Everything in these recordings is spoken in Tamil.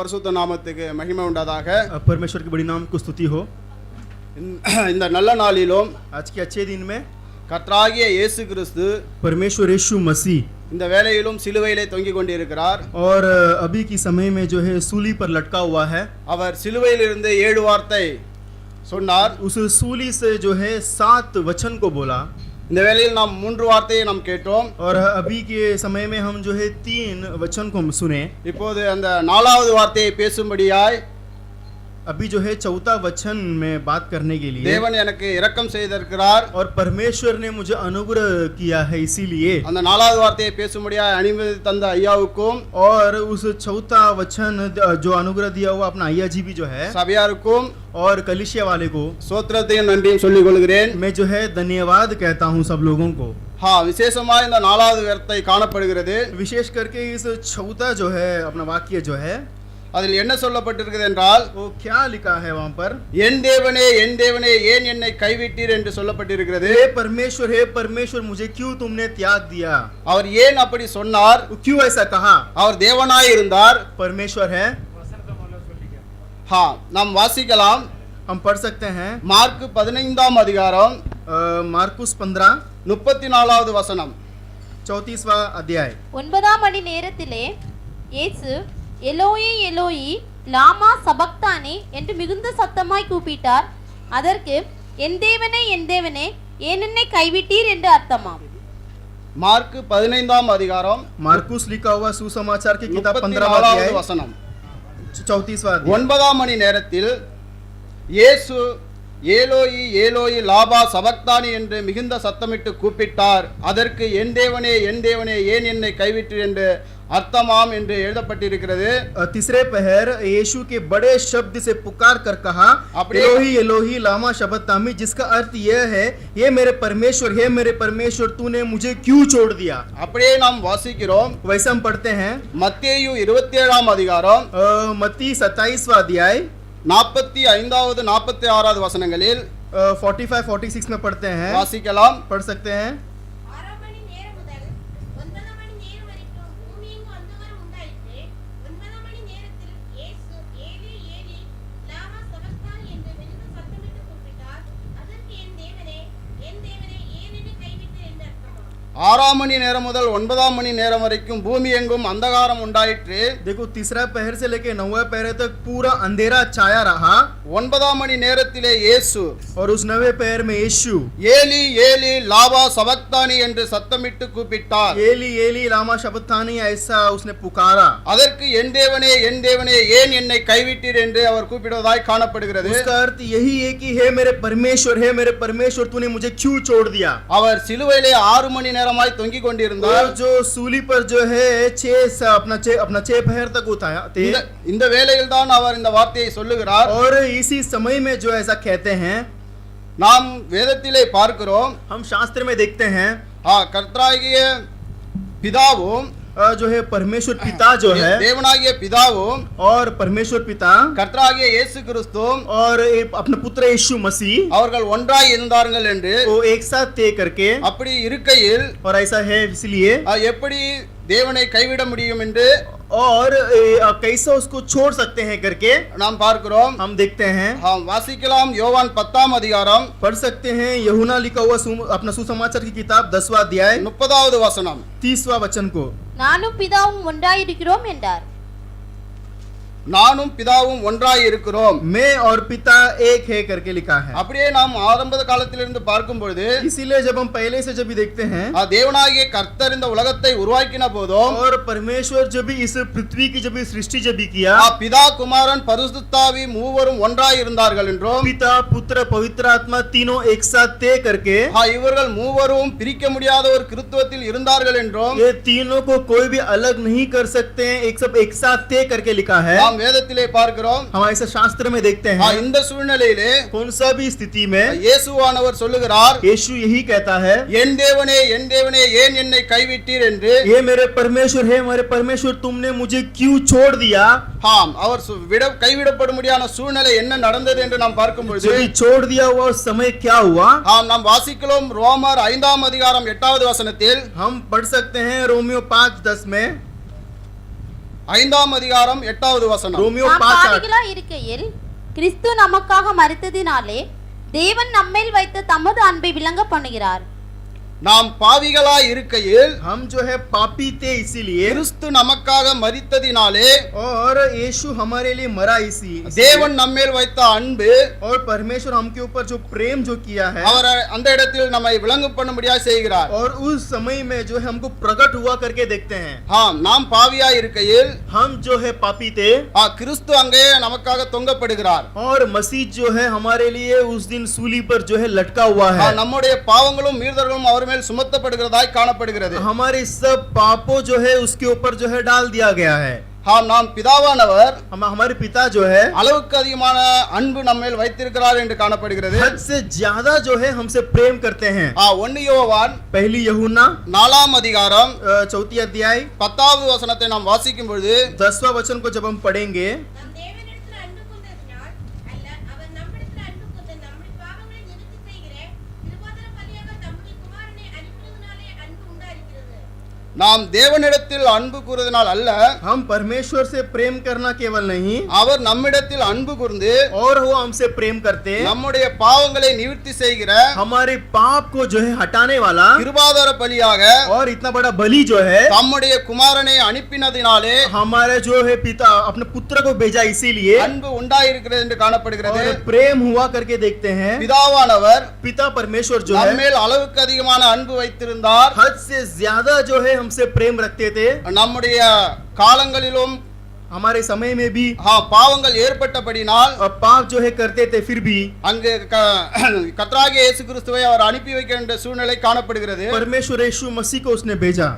பரிசுத்த நாமத்துக்கு மகிமை உண்டாதாக. परमेश्वर के बड़ी नाम को स्तुति हो. இந்த நல்ல நாளிலும் आज के अच्छे दिन में கர்த்தராகிய இயேசு கிறிஸ்து परमेश्वर यीशु मसीह இந்த வேளையிலும் சிலுவையிலே தொங்கிக் கொண்டிருக்கிறார். और अभी की समय में जो है सूली पर लटका हुआ है. அவர் சிலுவையிலிருந்து 7 வார்த்தை சொன்னார். उस सूली से जो है 7 वचन को बोला. இந்த வேளையில் நாம் 3 வார்த்தையை நாம் கேட்டோம். और अभी के समय में हम जो है 3 वचन को हम सुने. இப்போது அந்த 4வது வார்த்தையை பேசும்படியாய் अभी जो है 4था वचन में बात करने के लिए தேவன் எனக்கு இரக்கம் செய்திருக்கிறார். और परमेश्वर ने मुझे अनुग्रह किया है, इसीलिए அந்த 4வது வார்த்தையை பேசும்படியாய் அனுமதி தந்த ஐயாவுக்கும் और उस 4था वचन जो अनुग्रह दिया हुआ अपना अय्या जी भी जो है சபையாருக்கும் और कलिसिया वाले को ஸ்தோத்திரத்தையும் நன்றியும் சொல்லிக் கொள்கிறேன். मैं जो है धन्यवाद कहता हूँ सब लोगों को. விசேஷமா இந்த 4வது வார்த்தை காணப்படுகிறது. विशेष करके इस 4था जो है अपना वाक्य जो है அதில் என்ன சொல்லப்பட்டிருக்கிறது என்றால், वो क्या लिखा है वहाँ पर, என் தேவனே ஏன் என்னை கைவிட்டீர் என்று சொல்லப்பட்டிருக்கிறது. हे परमेश्वर मुझे क्यों तुमने त्याग दिया. அவர் ஏன் அப்படி சொன்னார்? क्यों ऐसा कहा. அவர் தேவனாய் இருந்தார், परमेश्वर है. நாம் வாசிக்கலாம். हम पढ़ सकते हैं மார்க் 15ஆம் அதிகாரம் मार्कुस 15 34வது வசனம். 34वां अध्याय. 9ஆம் மணி நேரத்திலே இயேசு எலோயி எலோயி லாமா சபக்தானி என்று மிகுந்த சத்தமாய் கூப்பிட்டார். அதற்கு என் தேவனே ஏன் என்னை கைவிட்டீர் என்று அர்த்தமாம். மார்க் 15ஆம் அதிகாரம் मार्कुस लिखा हुआ सुसमाचार की किताब 15वां अध्याय வசனம். 34वां अध्याय. 9ஆம் மணி நேரத்தில் இயேசு ஏலோயி ஏலோயி லாபா சபக்தானி என்று மிகுந்த சத்தமிட்டு கூப்பிட்டார். அதற்கு என் தேவனே ஏன் என்னை கைவிட்டீர் என்று अर्थमाम என்று எழுதப்பட்டிருக்கிறது. तीसरे पहर यीशु के बड़े शब्द से पुकार कर कहा, एलोही एलोही लामा शबक्तानी, जिसका अर्थ यह है, हे मेरे परमेश्वर तूने मुझे क्यों छोड़ दिया. அப்படியே நாம் வாசிக்கிறோம். वैसे हम पढ़ते हैं மத்தேயு 27ஆம் அதிகாரம் मत्ती 27वां अध्याय 45வது 46வது வசனங்களில் 45-46 में पढ़ते हैं. வாசிக்கலாம், पढ़ सकते हैं. ஆறாம் மணி நேரம் முதல் 9ஆம் மணி நேரம் வரைக்கும் பூமி எங்கும் அந்தகாரம் உண்டாயிற்று. देखो तीसरा पहर से लेके 9वें पहर तक पूरा अंधेरा छाया रहा. 9ஆம் மணி நேரத்திலே இயேசு और उस 9वें पहर में यीशु ஏலி ஏலி லாபா சபக்தானி என்று சத்தமிட்டு கூப்பிட்டார். एली लामा शबक्तानी ऐसा उसने पुकारा. அதற்கு என் தேவனே ஏன் என்னை கைவிட்டீர் என்று அவர் கூப்பிடுவதாய் காணப்படுகிறது. उसका अर्थ यही है कि हे मेरे परमेश्वर तूने मुझे क्यों छोड़ दिया. அவர் சிலுவையிலே 6 மணி நேரமாய் தொங்கிக் கொண்டிருந்தார். जो सूली पर जो है 6 पहर तक उठाया थे. இந்த வேளையில் தான் அவர் இந்த வார்த்தையை சொல்லுகிறார். और इसी समय में जो ऐसा कहते हैं, நாம் வேதத்திலே பார்க்கிறோம், हम शास्त्र में देखते हैं, கர்த்தராகிய பிதாவும் जो है परमेश्वर पिता जो है, தேவனாகிய பிதாவும் और परमेश्वर पिता கர்த்தராகிய இயேசு கிறிஸ்துவும் और अपना पुत्र यीशु मसीह அவர்கள் ஒன்றாய் இருந்தார்கள் என்று, वो एक साथ तय करके, அப்படி இருக்கையில் और ऐसा है इसलिए எப்படி தேவனை கைவிட முடியும் என்று और कैसे उसको छोड़ सकते हैं करके நாம் பார்க்கிறோம். हम देखते हैं. வாசிக்கலாம். யோவான் 10ஆம் அதிகாரம் पढ़ सकते हैं यूहन्ना लिखा हुआ अपना सुसमाचार की किताब 10वां अध्याय 30வது வசனம். 30वां वचन को, நானும் பிதாவும் ஒன்றாயிருக்கிறோம் என்றார். நானும் பிதாவும் ஒன்றாய் இருக்கிறோம், मैं और पिता एक है करके लिखा है. அப்படியே நாம் ஆரம்ப காலத்திலிருந்து பார்க்கும் பொழுது, इसीलिए जब हम पहले से जब भी देखते हैं, தேவனாகிய கர்த்தர் இந்த உலகத்தை உருவாக்கின போதும், और परमेश्वर जब भी इस पृथ्वी की जब सृष्टि जब भी किया, பிதா குமாரன் பரிசுத்தாவி மூவரும் ஒன்றாய் இருந்தார்கள் என்றும், पिता पुत्र पवित्र आत्मा तीनों एक साथ तय करके, இவர்கள் மூவரும் பிரிக்க முடியாத ஒரு கிறிஸ்துவத்தில் இருந்தார்கள் என்றும், ये तीनों को कोई भी अलग नहीं कर सकते हैं, एक साथ तय करके लिखा है. நாம் வேதத்திலே பார்க்கிறோம். हम ऐसा शास्त्र में देखते हैं. இந்த சூழ்நிலையிலே कौन सा भी स्थिति में இயேசுவானவர் சொல்லுகிறார், यीशु यही कहता है, என் தேவனே ஏன் என்னை கைவிட்டீர் என்று. हे मेरे परमेश्वर तुमने मुझे क्यों छोड़ दिया. அவர் கைவிடப்படும்படியான சூழ்நிலை என்ன நடந்தது என்று நாம் பார்க்கும் பொழுது, छोड़ दिया हुआ समय क्या हुआ. நாம் வாசிக்கிறோம். ரோமர் 5ஆம் அதிகாரம் 8வது வசனத்தில் हम पढ़ सकते हैं रोमियो 5:10 में, ஐந்தாம் அதிகாரம் 8வது வசனம். रोमियो நாம் 5:8 பாவிகளா இருக்கையில் கிறிஸ்து நமக்காக மரித்ததினாலே தேவன் நம்மேல் வைத்த தமது அன்பை விளங்க பண்ணுகிறார். நாம் பாவிகளாய் இருக்கையில் हम जो है पापी थे इसीलिए கிறிஸ்து நமக்காக மரித்ததினாலே और यीशु हमारे लिए मरा इसी தேவன் நம்மேல் வைத்த அன்பு और परमेश्वर हमके ऊपर जो प्रेम जो किया है அவர் அந்த இடத்தில் நம்மை விளங்க பண்ணும்படியாக செய்கிறார். और उस समय में जो है हमको प्रकट हुआ करके देखते हैं. நாம் பாவியாய் இருக்கையில் हम जो है पापी थे கிறிஸ்து அங்கே நமக்காக தொங்கப்படுகிறார். और मसीह जो है हमारे लिए उस दिन सूली पर जो है लटका हुआ है. நம்முடைய பாவங்களும் மீறுதல்களும் அவர் மேல் சுமத்தப்படுகிறதாய் காணப்படுகிறது. हमारे सब पापों जो है उसके ऊपर जो है डाल दिया गया है. நாம் பிதாவானவர் हमारे पिता जो है அளவுக்கு அதிகமான அன்பு நம்மேல் வைத்திருக்கிறார் என்று காணப்படுகிறது. हद से ज्यादा जो है हमसे प्रेम करते हैं. 1 யோவான் पहली यूहन्ना 4ஆம் அதிகாரம் 4 अध्याय 10வது வசனத்தை நாம் வாசிக்கும் பொழுது 10वां वचन को जब हम पढ़ेंगे நம் தேவனிடத்தில் அன்பு கொண்டதினால் அல்ல, அவர் நம்மிடத்தில் அன்பு கொண்டு நம்முடைய பாவங்களை நிவர்த்தி செய்கிற கிருபாதார பலியாக தம்முடைய குமாரனை அனுப்பினதினாலே அன்பு உண்டாயிருக்கிறது. நாம் தேவனிடத்தில் அன்பு கூறுவதனால் அல்ல, हम परमेश्वर से प्रेम करना केवल नहीं அவர் நம்மிடத்தில் அன்பு கூர்ந்து और वो हमसे प्रेम करते நம்முடைய பாவங்களை நிவர்த்தி செய்கிற हमारे पाप को जो है हटाने वाला கிருபாதார பலியாக और इतना बड़ा बलि जो है தம்முடைய குமாரனை அனுப்பினதினாலே हमारे जो है पिता अपने पुत्र को भेजा इसीलिए அன்பு உண்டாயிருக்கிறது என்று காணப்படுகிறது. और प्रेम हुआ करके देखते हैं. பிதாவானவர் पिता परमेश्वर जो है நம்மேல் அளவுக்கு அதிகமான அன்பு வைத்திருந்தார். हद से ज्यादा जो है हमसे प्रेम रखते थे. நம்முடைய காலங்களிலும் हमारे समय में भी பாவங்கள் ஏற்பட்டபடினால் और पाप जो है करते थे फिर भी அங்கு கர்த்தராகிய இயேசு கிறிஸ்துவை அவர் அனுப்பி வைக்க வேண்டிய சூழ்நிலை காணப்படுகிறது. परमेश्वर यीशु मसीह को उसने भेजा.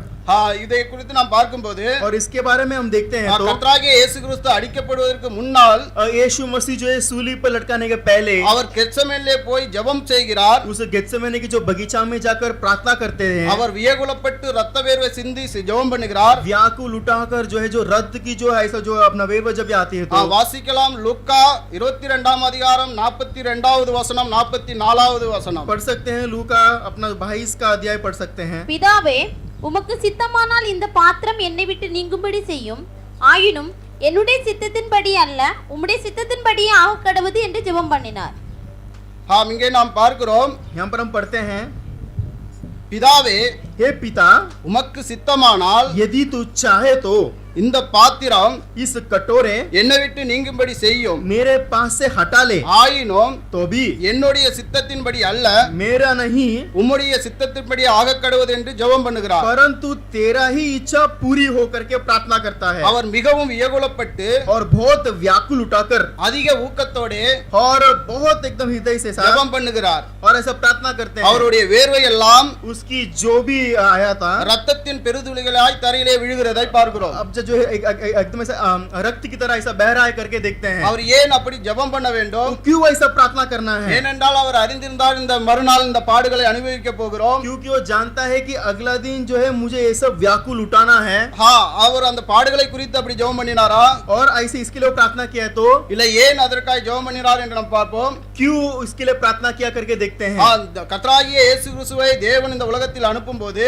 இதை குறித்து நாம் பார்க்கும்போது और इसके बारे में हम देखते हैं तो கர்த்தராகிய இயேசு கிறிஸ்து அடிக்கப்படுவதற்கு முன்னால் यीशु मसीह जो है सूली पर लटकाने के पहले அவர் கெத்செமனேலே போய் ஜெபம் செய்கிறார். उस गेत्सेमने की जो बगीचा में जाकर प्रार्थना करते हैं. அவர் வியகுலப்பட்டு இரத்த வேர்வை சிந்தி ஜெபம் பண்ணுகிறார். व्याकुल उठाकर जो है जो रद्द की जो ऐसा जो अपना वेर्वा जब आती है तो வாசிக்கலாம். லூக்கா 22ஆம் அதிகாரம் 42வது வசனம் 44வது வசனம் पढ़ सकते हैं. लूका अपना 22 का अध्याय पढ़ सकते हैं. பிதாவே உமக்கு சித்தமானால் இந்த பாத்திரம் என்னை விட்டு நீங்கும்படி செய்யும். ஆயினும் என்னுடைய சித்தத்தின்படி அல்ல, உம்முடைய சித்தத்தின்படியே ஆக கடவுது என்று ஜெபம் பண்ணினார். இங்கே நாம் பார்க்கிறோம். यहाँ पर हम पढ़ते हैं, பிதாவே हे पिता உமக்கு சித்தமானால் यदि तू चाहे तो இந்த பாத்திரம் इस कटोरे என்னை விட்டு நீங்கும்படி செய்யும். मेरे पास से हटा ले. ஆயினும் तो भी என்னுடைய சித்தத்தின்படி அல்ல, मेरा नहीं உம்முடைய சித்தத்தின்படி ஆக கடவுது என்று ஜெபம் பண்ணுகிறார். परंतु तेरा ही इच्छा पूरी हो करके प्रार्थना करता है. அவர் மிகவும் வியகுலப்பட்டு और बहुत व्याकुल उठाकर அதிக ஊக்கத்தோடு और बहुत एकदम हृदय से साथ ஜெபம் பண்ணுகிறார். और ऐसा प्रार्थना करते हैं. அவருடைய வேர்வை எல்லாம் उसकी जो भी आया था ரத்தத்தின் பெருதுளிகளாய் தரையிலே விழுகிறதை பார்க்கிறோம். अब जो है एकदम ऐसा रक्त की तरह ऐसा बह रहा है करके देखते हैं. அவர் ஏன் அப்படி ஜெபம் பண்ண வேண்டும்? तो क्यों ऐसा प्रार्थना करना है? ஏனென்றால் அவர் அறிந்திருந்தால் இந்த மறுநாள் இந்த பாடுகளை அனுபவிக்க போகிறோம். क्योंकि वो जानता है कि अगला दिन जो है मुझे ये सब व्याकुल उठाना है. அவர் அந்த பாடுகளை குறித்து அப்படி ஜெபம் பண்ணினாரா? और ऐसे इसके लिए प्रार्थना किया तो இல்ல ஏன் அதற்காக ஜெபம் பண்ணினார் என்று நாம் பார்ப்போம். क्यों इसके लिए प्रार्थना किया करके देखते हैं. கர்த்தராகிய இயேசு கிறிஸ்துவை தேவன் இந்த உலகத்தில் அனுப்பும்போது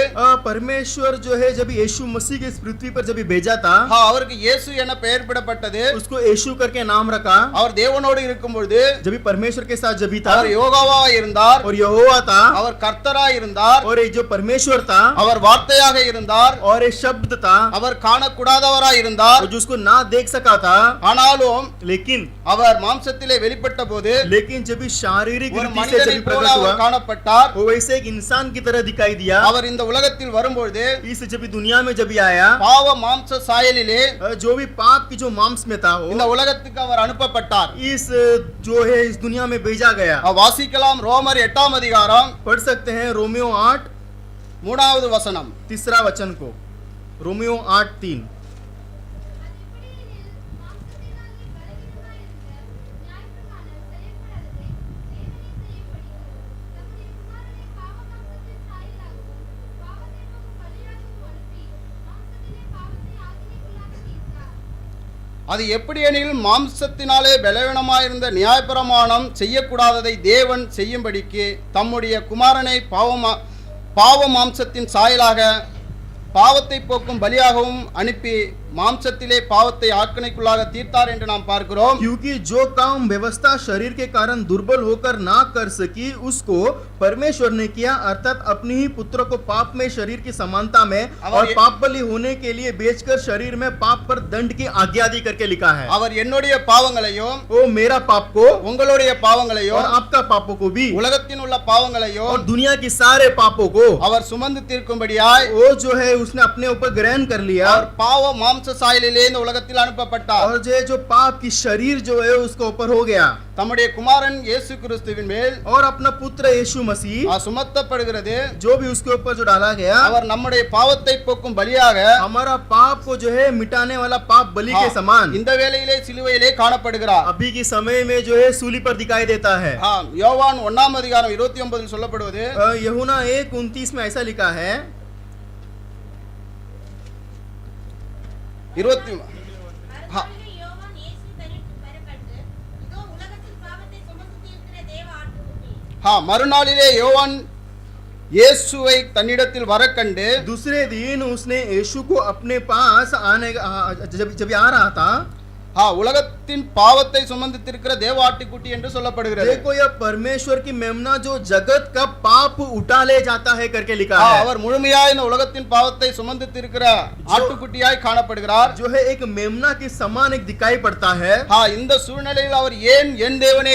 परमेश्वर जो है जब यीशु मसीह के इस पृथ्वी पर जब भेजा था அவருக்கு இயேசு என பெயரிடப்பட்டது. उसको यीशु करके नाम रखा. அவர் தேவனோடு இருக்கும்போது जब परमेश्वर के साथ जब भी था அவர் யோகாவா இருந்தார். और यहोवा था அவர் கர்த்தராய் இருந்தார். और ये जो परमेश्वर था அவர் வார்த்தையாக இருந்தார். और ये शब्द था அவர் காணக்கூடாதவராய் இருந்தார். और जिसको ना देख सका था. ஆனாலும் लेकिन அவர் மாம்சத்திலே வெளிப்பட்ட போது लेकिन जब भी शारीरिक ஒரு रीति से மனிதனை जब போல प्रकट हुआ அவர் காணப்பட்டார். वो वैसे एक इंसान की तरह दिखाई दिया. அவர் இந்த உலகத்தில் வரும்போது इस जब भी दुनिया में जब भी आया பாவ மாம்ச சாயலிலே जो भी पाप की जो मांस में था இந்த वो உலகத்துக்கு அவர் அனுப்பப்பட்டார். इस जो है इस दुनिया में भेजा गया. வாசிக்கலாம். ரோமர் 8ஆம் அதிகாரம் पढ़ सकते हैं रोमियो 8 3வது வசனம். तीसरा वचन को. रोमियो 8:3 அது எப்படி எனில் மாம்சத்தினாலே பலவீனமாயிருந்த நியாயப்பிரமாணம் செய்யக்கூடாததை தேவன் செய்யும்படிக்கு தம்முடைய குமாரனை பாவ மாம்சத்தின் சாயலாக பாவத்தை போக்கும் பலியாகவும் அனுப்பி மாம்சத்திலே பாவத்தை ஆக்கினைக்குள்ளாக தீர்த்தார் என்று நாம் பார்க்கிறோம். क्योंकि जो काम व्यवस्था शरीर के कारण दुर्बल होकर ना कर सकी उसको परमेश्वर ने किया, अर्थात अपनी ही पुत्र को पाप में शरीर की समानता में और पाप बलि होने के लिए बेचकर शरीर में पाप पर दंड की आज्ञा दी करके लिखा है। அவர் என்னுடைய பாவங்களையும் वो मेरा पाप को உங்களுடைய और பாவங்களையும் आपका पापों को भी உலகத்தின் உள்ள பாவங்களையும் और दुनिया की सारे पापों को அவர் சுமந்து தீர்க்கும்படியாய் वो जो है उसने अपने ऊपर ग्रहण कर लिया அவர் பாவ மாம்ச சாயலிலே இந்த உலகத்தில் அனுப்பப்பட்டார். और जो पाप की शरीर जो है उसके ऊपर हो गया தம்முடைய குமாரன் இயேசு கிறிஸ்துவின் மேல் और अपना पुत्र यीशु मसीह சுமத்தப்படுகிறது. जो भी उसके ऊपर जो डाला गया அவர் நம்முடைய பாவத்தை போக்கும் பலியாக हमारा पाप को जो है मिटाने वाला पाप बलि के समान இந்த வேளையிலே சிலுவையிலே காணப்படுகிறார். अभी के समय में जो है सूली पर दिखाई देता है। யோவான் 1:29 சொல்லப்படுவது यूहन्ना 1:29 में ऐसा लिखा है 20 மறுநாளிலே யோவான் இயேசு தன்னிடத்தில் பெறப்பட்டு, இதோ உலகத்தின் பாவத்தை சுமந்து தீர்க்கிற தேவ ஆட்டுக்குட்டி. மறுநாளிலே யோவான் இயேசுவை தன்னிடத்தில் வர கண்டு दूसरे दिन उसने यीशु को अपने पास आने जब आ रहा था உலகத்தின் பாவத்தை சுமந்து தீர்க்கிற தேவ ஆட்டுக்குட்டி என்று சொல்லப்படுகிறது. देखो यह परमेश्वर की मेमना जो जगत का पाप उठा ले जाता है करके लिखा है। அவர் முழுமையாய் இந்த உலகத்தின் பாவத்தை சுமந்து தீர்க்கிற ஆட்டுக்குட்டியாய் காணப்படுகிறார். जो है एक मेमना के समान एक दिखाई पड़ता है। இந்த சூழ்நிலையில் அவர் ஏன் என் தேவனே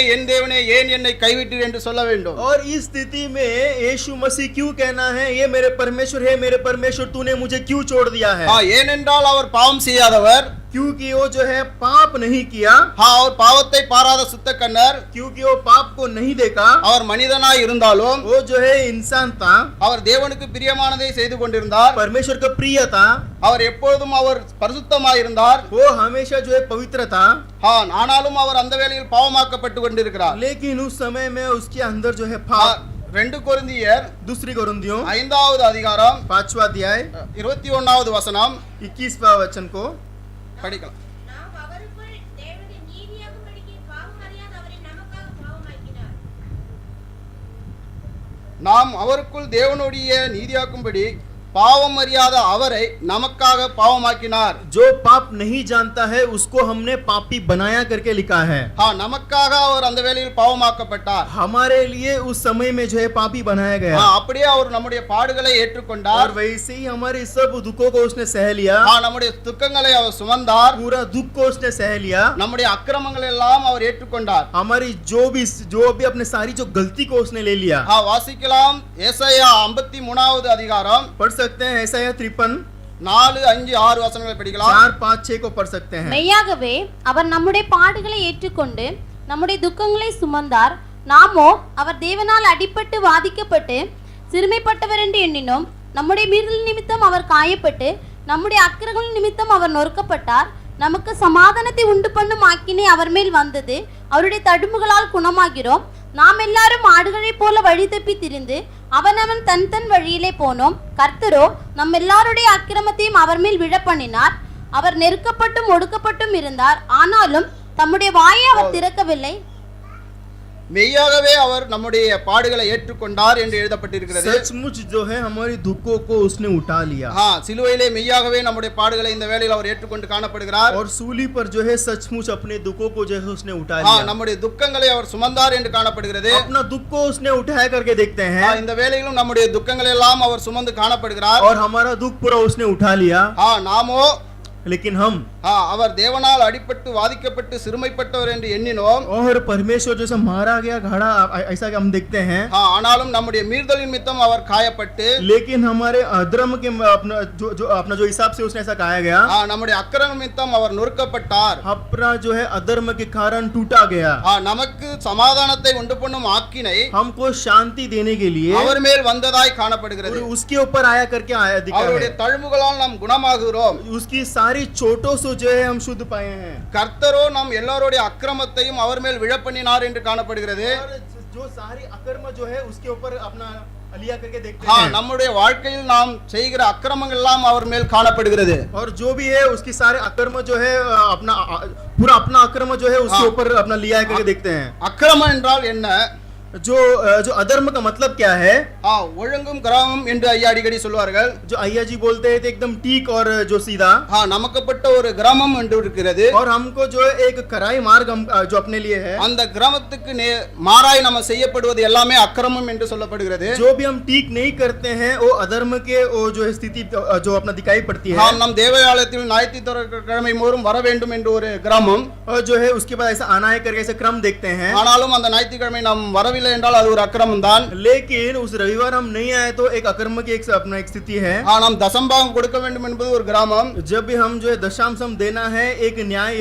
ஏன் என்னை கைவிட்டீர் என்று சொல்ல வேண்டும். और इस स्थिति में यीशु मसीह क्यों कहना है ये मेरे परमेश्वर तूने मुझे क्यों छोड़ दिया है? ஏனென்றால் அவர் பாவம் செய்யாதவர், क्योंकि वो जो है पाप नहीं किया। அவர் பாவத்தை பாராத சுத்த கண்ணர், क्योंकि वो पाप को नहीं देखा। அவர் மனிதனாய் இருந்தாலும் वो जो है इंसान था, அவர் தேவனுக்கு பிரியமானதை செய்து கொண்டிருந்தார். परमेश्वर का प्रिय था, அவர் எப்பொழுதும் அவர் பரிசுத்தமாய் இருந்தார். वो हमेशा जो है पवित्र था। ஆனாலும் அவர் அந்த வேளையில் பாவமாக்கப்பட்டு கொண்டிருக்கிறார். लेकिन उस समय में उसके अंदर जो है पाप। 2 கொரிந்தியர் दूसरी कोरिन्थियों 5வது அதிகாரம் 5वां अध्याय 21வது வசனம் 21वां वचन को படிக்கலாம். நாம் அவருக்குள் தேவனுடைய நீதியாகும்படிக்கு பாவம் அறியாத அவரை நமக்காக பாவமாக்கினார். நாம் அவருக்குள் தேவனுடைய நீதியாக்கும்படி பாவம் அறியாத அவரை நமக்காக பாவமாக்கினார். जो पाप नहीं जानता है उसको हमने पापी बनाया करके लिखा है। நமக்காக அவர் அந்த வேளையில் பாவமாக்கப்பட்டார். हमारे लिए उस समय में जो है पापी बनाया गया। அப்படியே அவர் நம்முடைய பாடுகளை और ஏற்றுக்கொண்டார். वैसे ही हमारे सब दुखों को उसने सह लिया। நம்முடைய துக்கங்களை அவர் சுமந்தார். पूरा दुख को उसने सह लिया। நம்முடைய அக்கிரமங்களை எல்லாம் அவர் ஏற்றுக்கொண்டார். हमारी जो भी अपने सारी जो गलती को उसने ले लिया। வாசிக்கலாம் ஏசாயா 53வது அதிகாரம் पढ़ सकते हैं ऐसा 53 4, 5, 6 வசனங்களை படிக்கலாம். 4, 5, 6 को पढ़ सकते हैं। மெய்யாகவே அவர் நம்முடைய பாடுகளை ஏற்றுக்கொண்டு நம்முடைய துக்கங்களை சுமந்தார். நாமோ அவர் தேவனால் அடிபட்டு வாதிக்கப்பட்டு சிறுமைப்பட்டவர் என்று எண்ணினோம். நம்முடைய மீறல் நிமித்தம் அவர் காயப்பட்டு நம்முடைய அக்கிரமங்கள் நிமித்தம் அவர் நொறுக்கப்பட்டார். நமக்கு சமாதானத்தை உண்டு பண்ணும் ஆக்கினை அவர் மேல் வந்தது. அவருடைய தடும்புகளால் குணமாகிறோம். நாம் எல்லாரும் ஆடுகளைப் போல வழி தப்பி திரிந்து அவனவன் தன் தன் வழியிலே போனோம். கர்த்தரோ நம் எல்லாருடைய அக்கிரமத்தையும் அவர் மேல் விழப்பண்ணினார். அவர் நெருக்கப்பட்டும் ஒடுக்கப்பட்டும் இருந்தார், ஆனாலும் தம்முடைய வாயை அவர் திறக்கவில்லை. மெய்யாகவே அவர் நம்முடைய பாடுகளை ஏற்றுக்கொண்டார் என்று எழுதப்பட்டிருக்கிறது. सचमुच जो है हमारी दुखों को उसने उठा लिया। சிலுவையிலே மெய்யாகவே நம்முடைய பாடுகளை இந்த வேளையில் அவர் ஏற்றுக்கொண்டு காணப்படுகிறார். और सूली पर जो है सचमुच अपने दुखों को जो है उसने उठा लिया। நம்முடைய துக்கங்களை அவர் சுமந்தார் என்று காணப்படுகிறது. अपना दुख को उसने उठाया करके देखते हैं। இந்த வேளையிலும் நம்முடைய துக்கங்களை எல்லாம் அவர் சுமந்து காணப்படுகிறார். और हमारा दुख पूरा उसने उठा लिया। நாமோ लेकिन हम அவர் தேவனால் அடிபட்டு வாதிக்கப்பட்டு சிறுமைப்பட்டவர் என்று எண்ணினோம். और परमेश्वर जैसा मारा गया घड़ा ऐसा हम देखते हैं। ஆனாலும் நம்முடைய மீறுதலின் நிமித்தம் அவர் காயப்பட்டு, लेकिन हमारे अधर्म के अपना जो हिसाब से उसने ऐसा कहा गया। நம்முடைய அக்கிரம நிமித்தம் அவர் நொறுக்கப்பட்டார். अपना जो है अधर्म के कारण टूटा गया। நமக்கு சமாதானத்தை உண்டு பண்ணும் ஆக்கினை हमको शांति देने के लिए அவர் மேல் வந்ததாய் காணப்படுகிறது. और उसके ऊपर आया करके आया दिखा அவருடைய है। தழும்புகளால் நாம் குணமாகுகிறோம். उसकी सारी चोटों से जो है हम शुद्ध पाए हैं। கர்த்தரோ நம் எல்லாருடைய அக்கிரமத்தையும் அவர் மேல் விழப்பண்ணினார் என்று காணப்படுகிறது. और जो सारी अकर्म जो है उसके ऊपर अपना लिया करके देखते हैं। நம்முடைய வாழ்க்கையில் நாம் செய்கிற அக்கிரமங்கள் எல்லாம் அவர் மேல் காணப்படுகிறது. और जो भी है उसकी सारे अकर्म जो है पूरा अपना अकर्म जो है उसके ऊपर अपना लिया करके देखते हैं। அக்கிரமம் என்றால் என்ன? जो अधर्म का मतलब क्या है? ஒழுங்கும் கிராமம் என்று ஐயா அடிக்கடி சொல்வார்கள். जो अय्या जी बोलते हैं तो एकदम ठीक और जो सीधा, நமக்கப்பட்ட ஒரு கிராமம் என்று இருக்கிறது. और हमको जो एक कराई मार्ग हम जो अपने लिए है, அந்த கிராமத்துக்கு மாறாய் நம்ம செய்யப்படுவது எல்லாமே அக்கிரமம் என்று சொல்லப்படுகிறது. जो भी हम ठीक नहीं करते हैं वो अधर्म के वो जो स्थिति जो अपना दिखाई पड़ती है. நம் தேவாலயத்தில் ஞாயிற்றுக்கிழமை தோறும் வர வேண்டும் என்று ஒரு கிராமம், और जो है उसके बाद ऐसा आना है करके ऐसे क्रम देखते हैं. ஆனாலும் அந்த ஞாயிற்றுக்கிழமை நாம் வரவில்லை என்றால் அது ஒரு அக்கிரமம் தான். लेकिन उस रविवार हम नहीं आए तो एक अकर्म की एक अपना एक स्थिति है. நாம் தசம்பாகம் கொடுக்க வேண்டும் என்பது ஒரு கிராமம். जब भी हम जो है दशांशम देना है एक न्याय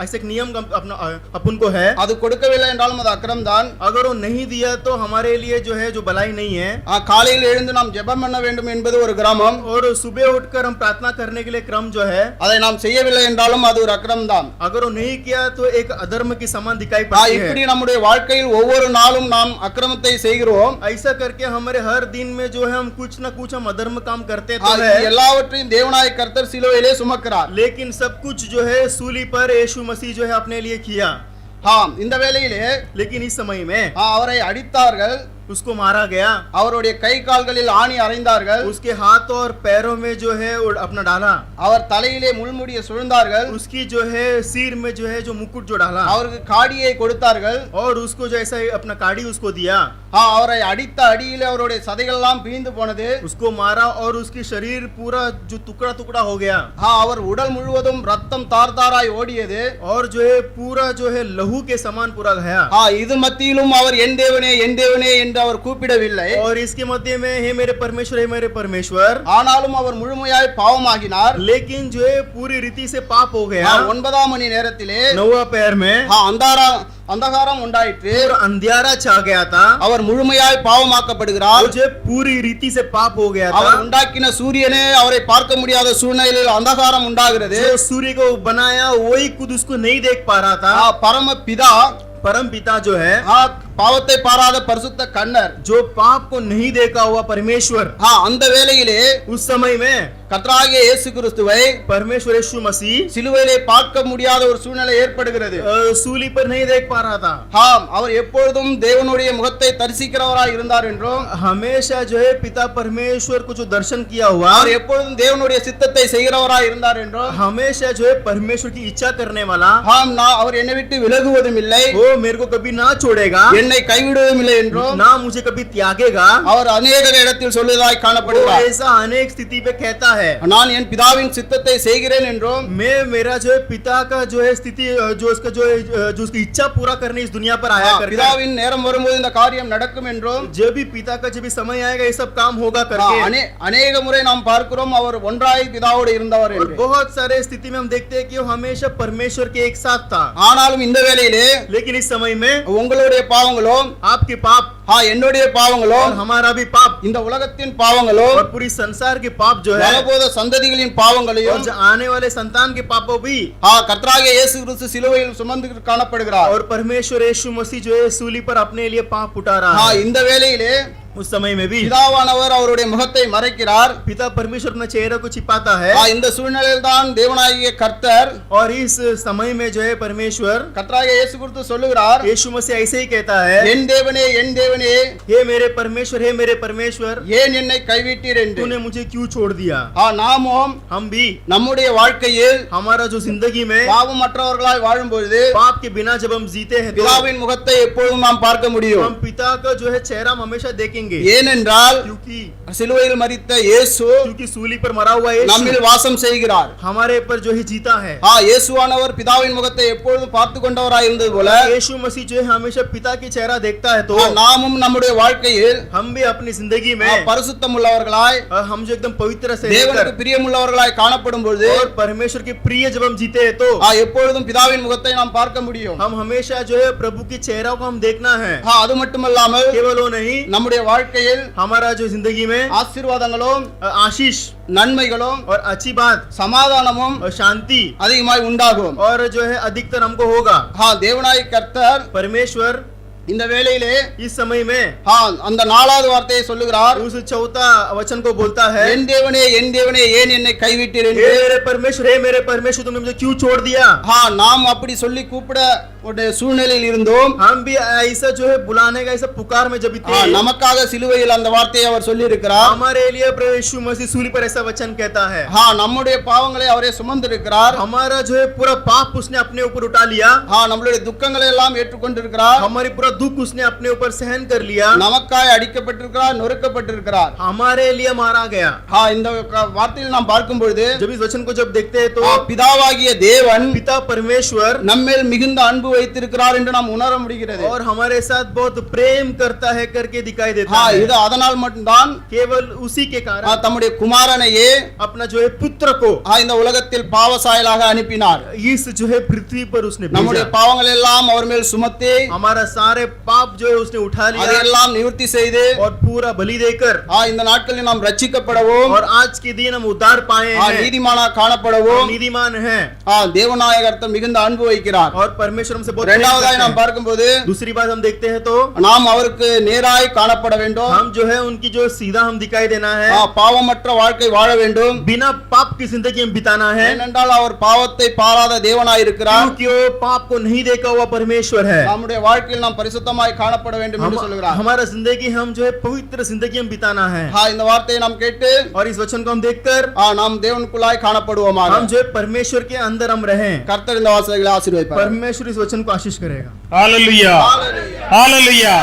ऐसे एक नियम अपना अपन को है. அது கொடுக்கவில்லை என்றாலும் அது அக்கிரம் தான். अगर वो नहीं दिया तो हमारे लिए जो है जो भलाई नहीं है. காலையில் எழுந்து நாம் ஜெபம் பண்ண வேண்டும் என்பது ஒரு கிராமம். और सुबह उठकर हम प्रार्थना करने के लिए क्रम जो है, அதை நாம் செய்யவில்லை என்றாலும் அது ஒரு அக்கிரம் தான். अगर वो नहीं किया तो एक अधर्म की समान दिखाई पड़ती है. இப்படி நம்முடைய வாழ்க்கையில் ஒவ்வொரு நாளும் நாம் அக்கிரமத்தை செய்கிறோம். ऐसा करके हमारे हर दिन में जो है हम कुछ ना कुछ हम अधर्म काम करते तो है. எல்லாவற்றையும் தேவனாய் கர்த்தர் சிலுவையிலே சுமக்கிறார். लेकिन सब कुछ जो है सूली पर यीशु मसीह जो है अपने लिए किया. இந்த வேளையிலே लेकिन इस समय में அவரை அடித்தார்கள், उसको मारा गया, அவருடைய கை கால்களில் ஆணி அறைந்தார்கள், उसके हाथ और पैरों में जो है अपना डाला, அவர் தலையிலே முள்முடியை சுழந்தார்கள், उसकी जो है सिर में जो है जो मुकुट जो डाला, அவருக்கு காடியை கொடுத்தார்கள், और उसको जो ऐसा अपना काड़ी उसको दिया. அவரை அடித்த அடியிலே அவருடைய சதைகள் எல்லாம் பிரிந்து போனது. उसको मारा और उसकी शरीर पूरा जो टुकड़ा टुकड़ा हो गया. அவர் உடல் முழுவதும் ரத்தம் தார் தாராய் ஓடியது. और जो है पूरा जो है लहू के समान पूरा गया. இது மத்தியிலும் அவர் என் தேவனே என் தேவனே என்று அவர் கூப்பிடவில்லை. और इसके मध्य में हे मेरे परमेश्वर हे मेरे परमेश्वर, ஆனாலும் அவர் முழுமையாய் பாவமாகினார். लेकिन जो है पूरी रीति से पाप हो गया. 9ஆம் மணி நேரத்திலே 9 पैर में अंधகாரம் உண்டாயிற்று. अंधियारा छा गया था. அவர் முழுமையாய் பாவமாக்கப்படுகிறார். जो पूरी रीति से पाप हो गया था. அவர் உண்டாக்கின சூரியனே அவரை பார்க்க முடியாத சூழ்நிலையில் अंधகாரம் உண்டாகிறது. जो सूर्य को बनाया वही खुद उसको नहीं देख पा रहा था. परम पिता परम पिता जो है, பாவத்தை பாராத பரிசுத்த கண்ணர், जो पाप को नहीं देखा हुआ परमेश्वर, அந்த வேளையிலே उस समय में கர்த்தராகிய இயேசு கிறிஸ்துவை परमेश्वर यीशु मसीह சிலுவையிலே பார்க்க முடியாத ஒரு சூழ்நிலை ஏற்படுகிறது. सूली पर नहीं देख पा रहा था. அவர் எப்பொழுதும் தேவனுடைய முகத்தை தரிசிக்கிறவராய் இருந்தார் என்றும், हमेशा जो है पिता परमेश्वर को जो दर्शन किया हुआ, அவர் எப்பொழுதும் தேவனுடைய சித்தத்தை செய்கிறவராய் இருந்தார் என்றும், हमेशा जो है परमेश्वर की इच्छा करने वाला, அவர் என்னை விட்டு விலகுவதும் இல்லை, वो मेरे को कभी ना छोड़ेगा, என்னை கைவிடுவதும் இல்லை என்றும், ना मुझे कभी त्यागेगा, அவர் अनेक இடத்தில் சொல்வதாய் காணப்படுகிறார். ऐसा अनेक स्थिति पे कहता है, நான் என் பிதாவின் சித்தத்தை செய்கிறேன் என்றும், मैं मेरा जो है पिता का जो है स्थिति जो उसका जो उसकी इच्छा पूरा करने इस दुनिया पर आया करके, பிதாவின் நேரம் வரும்போது இந்த காரியம் நடக்கும் என்றும், जब भी पिता का जब भी समय आएगा ये सब काम होगा करके अनेक முறை நாம் பார்க்கிறோம் அவர் ஒன்றாய் பிதாவோடு இருந்தவர் என்று. बहुत सारे स्थिति में हम देखते हैं कि वो हमेशा परमेश्वर के एक साथ था. ஆனாலும் இந்த வேளையிலே, लेकिन इस समय में உங்களுடைய பாவங்களும் आपके पाप, என்னுடைய பாவங்களும், हमारा भी पाप, இந்த உலகத்தின் பாவங்களும், और पूरी संसार के पाप जो है, வரப்போத சந்ததிகளின் பாவங்களையும், और जो आने वाले संतान के पापों भी கர்த்தராகிய இயேசு கிறிஸ்து சிலுவையில் சுமந்து காணப்படுகிறார். और परमेश्वर यीशु मसीह जो है सूली पर अपने लिए पाप उठा रहा है. இந்த வேளையிலே उस समय में भी பிதாவானவர் அவருடைய முகத்தை மறைக்கிறார். पिता परमेश्वर अपने चेहरे को छिपाता है. இந்த சூழ்நிலையில் தான் தேவனாகிய கர்த்தர், और इस समय में जो है परमेश्वर கர்த்தராகிய இயேசு கிறிஸ்து சொல்லுகிறார், यीशु मसीह ऐसे ही कहता है, என் தேவனே என் தேவனே, हे मेरे परमेश्वर हे मेरे परमेश्वर, ஏன் என்னை கைவிட்டீர் என்று. तूने मुझे क्यों छोड़ दिया. நாமும் हम भी நம்முடைய வாழ்க்கையில் हमारा जो जिंदगी में பாவமற்றவர்களாய் வாழும்பொழுது पाप के बिना जब हम जीते हैं तो பிதாவின் முகத்தை எப்பொழுதும் நாம் பார்க்க முடியும். हम पिता का जो है चेहरा हम हमेशा देखेंगे. ஏனென்றால் क्योंकि சிலுவையில் மரித்த இயேசு सूली पर मरा हुआ यीशु நம்மில் வாசம் செய்கிறார். हमारे पर जो है जीता है. இயேசுவானவர் பிதாவின் முகத்தை எப்பொழுதும் பார்த்து கொண்டவராய் இருந்தது போல यीशु मसीह जो है हमेशा पिता की चेहरा देखता है. तो நாமும் நம்முடைய வாழ்க்கையில் हम भी अपनी जिंदगी में பரிசுத்தம் உள்ளவர்களாய், हम जो एकदम पवित्र से தேவனுக்கு பிரியமுள்ளவர்களாய் காணப்படும் பொழுது, और परमेश्वर के प्रिय जब हम जीते हैं तो எப்பொழுதும் பிதாவின் முகத்தை நாம் பார்க்க முடியும். हम हमेशा जो है प्रभु की चेहरा को हम देखना है. அது மட்டுமல்லாமல் केवल वो नहीं, நம்முடைய வாழ்க்கையில் हमारा जो जिंदगी में ஆசீர்வாதங்களும் आशीष நன்மைகளும் और अच्छी बात சமாதானமும் और शांति அதிகமாய் உண்டாகும். और जो है अधिकतर हमको होगा. தேவனாய் கர்த்தர் परमेश्वर இந்த வேளையிலே इस समय में அந்த 4வது வார்த்தையை சொல்லுகிறார். उस चौथा वचन को बोलता है, என் தேவனே ஏன் என்னை கைவிட்டீர் என்று. हे मेरे परमेश्वर तुमने मुझे क्यों छोड़ दिया. நாம் அப்படி சொல்லி கூப்பிட உடைய சூழ்நிலையில் இருந்தோம். हम भी ऐसा जो है बुलाने का ऐसा पुकार में जब भी थे, நமக்காக சிலுவையில் அந்த வார்த்தையை அவர் சொல்லி இருக்கிறார். हमारे लिए प्रभु यीशु मसीह सूली पर ऐसा वचन कहता है, நம்முடைய பாவங்களை அவரே சுமந்திருக்கிறார். हमारा जो है पूरा पाप उसने अपने ऊपर उठा लिया, நம்மளுடைய துக்கங்களை எல்லாம் ஏற்றுக்கொண்டிருக்கிறார். हमारी पूरा दुख उसने अपने ऊपर सहन कर लिया, நமக்காய் அடிக்கப்பட்டிருக்கிறார், நொறுக்கப்பட்டிருக்கிறார், हमारे लिए मारा गया. இந்த வார்த்தையில் நாம் பார்க்கும் பொழுது जब इस वचन को जब देखते हैं तो பிதாவாகிய தேவன் पिता परमेश्वर நம்மேல் மிகுந்த அன்பு வைத்திருக்கிறார் என்று நாம் உணர முடிகிறது. और हमारे साथ बहुत प्रेम करता है करके दिखाई देता है. இது அதனால் மட்டும்தான் केवल उसी के कारण தம்முடைய குமாரனையே अपना जो है पुत्र को இந்த உலகத்தில் பாவசாயலாக அனுப்பினார். इस जो है पृथ्वी पर उसने நம்முடைய भेजा, பாவங்கள் எல்லாம் அவர் மேல் சுமத்தி हमारा सारे पाप जो है उसने उठा लिया அதையெல்லாம் நிவர்த்தி செய்து और पूरा बलि देकर இந்த நாட்களில் நாம் ரட்சிக்கப்படவும் और आज के दिन हम उद्धार पाए हैं, நீதிமானாக காணப்படவும் नीतिमान हैं தேவநாயகர் மிகுந்த அன்பு வைக்கிறார். और परमेश्वर हमसे बहुत प्रेम இரண்டாவதாய் करते நாம் हैं. பார்க்கும்போது दूसरी बात हम देखते हैं तो நாம் அவருக்கு நேராய் காணப்பட வேண்டும். हम जो है उनकी जो सीधा हम दिखाई देना है, பாவமற்ற வாழ்க்கை வாழ வேண்டும். बिना पाप की जिंदगी हम बिताना है, ஏனென்றால் அவர் பாவத்தை பாராத தேவனாய் இருக்கிறார். क्योंकि वो पाप को नहीं देखा हुआ परमेश्वर है. நம்முடைய வாழ்க்கையில் நாம் பரிசுத்தமாய் காணப்பட வேண்டும் என்று சொல்கிறார். हमारा जिंदगी हम जो है पवित्र जिंदगी हम बिताना है. இந்த வார்த்தையை நாம் கேட்டு और इस वचन को हम देखकर நாம் தேவனுக்குள்ளாய் காணப்படுவோமாக. हम जो है परमेश्वर के अंदर हम रहें. கர்த்தர் இந்த வாசல்களை ஆசீர்வதிப்பார். परमेश्वर इस वचन को आशीष करेगा. Hallelujah hallelujah